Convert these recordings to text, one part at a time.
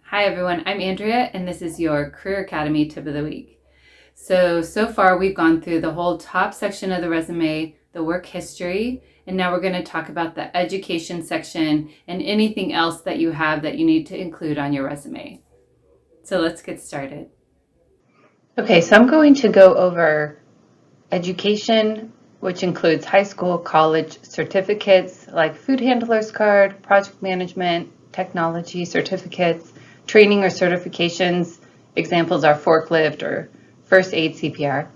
Hi everyone, I'm Andrea and this is your Career Academy tip of the week. So far we've gone through the whole top section of the resume, the work history, and now we're going to talk about the education section and anything else that you have that you need to include on your resume. So let's get started. Okay, so I'm going to go over education, which includes high school, college certificates like food handler's card, project management, technology certificates, training or certifications. Examples are forklift or first aid CPR.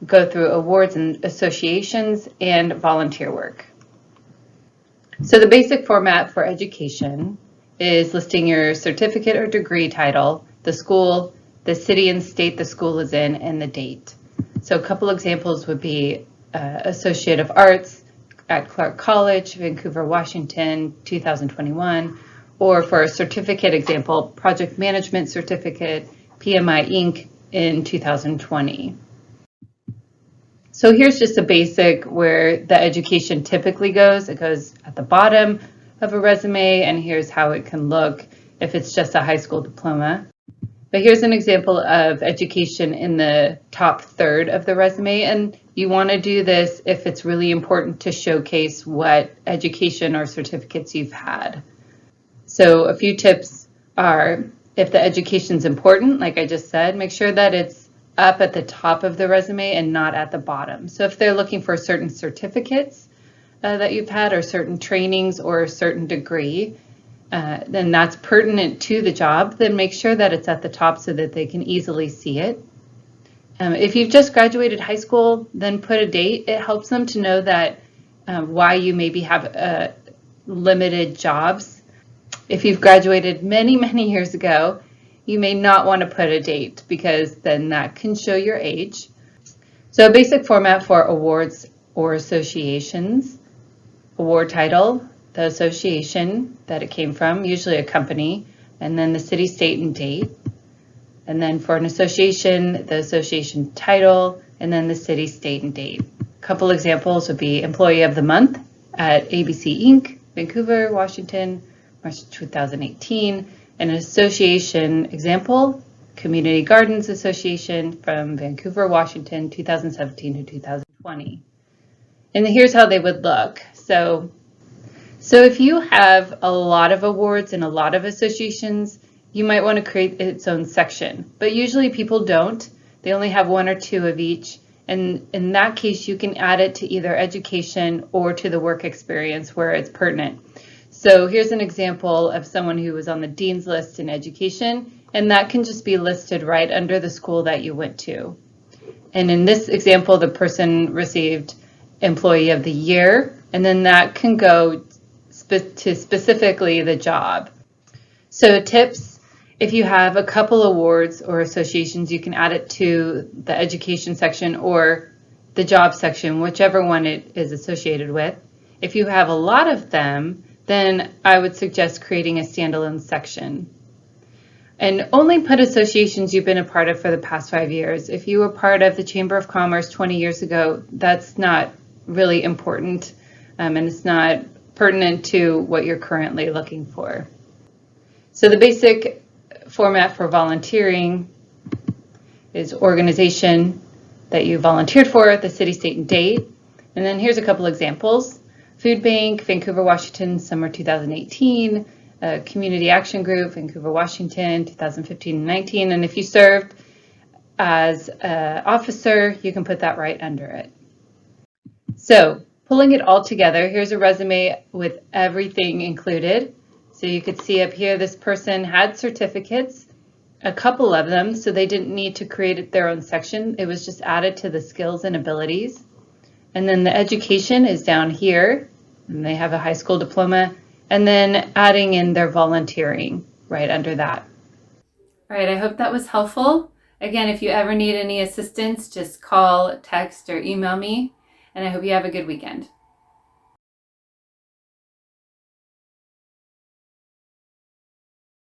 Go through awards and associations and volunteer work. So the basic format for education is listing your certificate or degree title, the school, the city and state the school is in, and the date. So a couple examples would be Associate of Arts at Clark College, Vancouver, Washington, 2021, or for a certificate example, Project Management Certificate, PMI Inc. in 2020. So here's just a basic where the education typically goes. It goes at the bottom of a resume, and here's how it can look if it's just a high school diploma. But here's an example of education in the top third of the resume, and you want to do this if it's really important to showcase what education or certificates you've had. So a few tips are, if the education's important, like I just said, make sure that it's up at the top of the resume and not at the bottom. So if they're looking for certain certificates that you've had or certain trainings or a certain degree, then that's pertinent to the job, then make sure that it's at the top so that they can easily see it. If you've just graduated high school, then put a date. It helps them to know that why you maybe have limited jobs. If you've graduated many, many years ago, you may not want to put a date because then that can show your age. So a basic format for awards or associations: award title, the association that it came from, usually a company, and then the city, state, and date. And then for an association, the association title, and then the city, state, and date. A couple examples would be Employee of the Month at ABC Inc., Vancouver, Washington, March 2018. An association example, Community Gardens Association from Vancouver, Washington, 2017 to 2020. And here's how they would look. So if you have a lot of awards and a lot of associations, you might want to create its own section, but usually people don't. They only have one or two of each, and in that case you can add it to either education or to the work experience where it's pertinent. So here's an example of someone who was on the Dean's List in education, and that can just be listed right under the school that you went to. And in this example, the person received Employee of the Year, and then that can go to specifically the job. So tips: if you have a couple awards or associations, you can add it to the education section or the job section, whichever one it is associated with. If you have a lot of them, then I would suggest creating a standalone section. And only put associations you've been a part of for the past 5 years. If you were part of the Chamber of Commerce 20 years ago, that's not really important, and it's not pertinent to what you're currently looking for. So the basic format for volunteering is organization that you volunteered for, the city, state, and date. And then here's a couple examples. Food Bank, Vancouver, Washington, summer 2018. Community Action Group, Vancouver, Washington, 2015 and 19. And if you served as an officer, you can put that right under it. So pulling it all together, here's a resume with everything included. So you could see up here, this person had certificates, a couple of them, so they didn't need to create their own section. It was just added to the skills and abilities. And then the education is down here, and they have a high school diploma, and then adding in their volunteering right under that. All right, I hope that was helpful. Again, if you ever need any assistance, just call, text, or email me, and I hope you have a good weekend.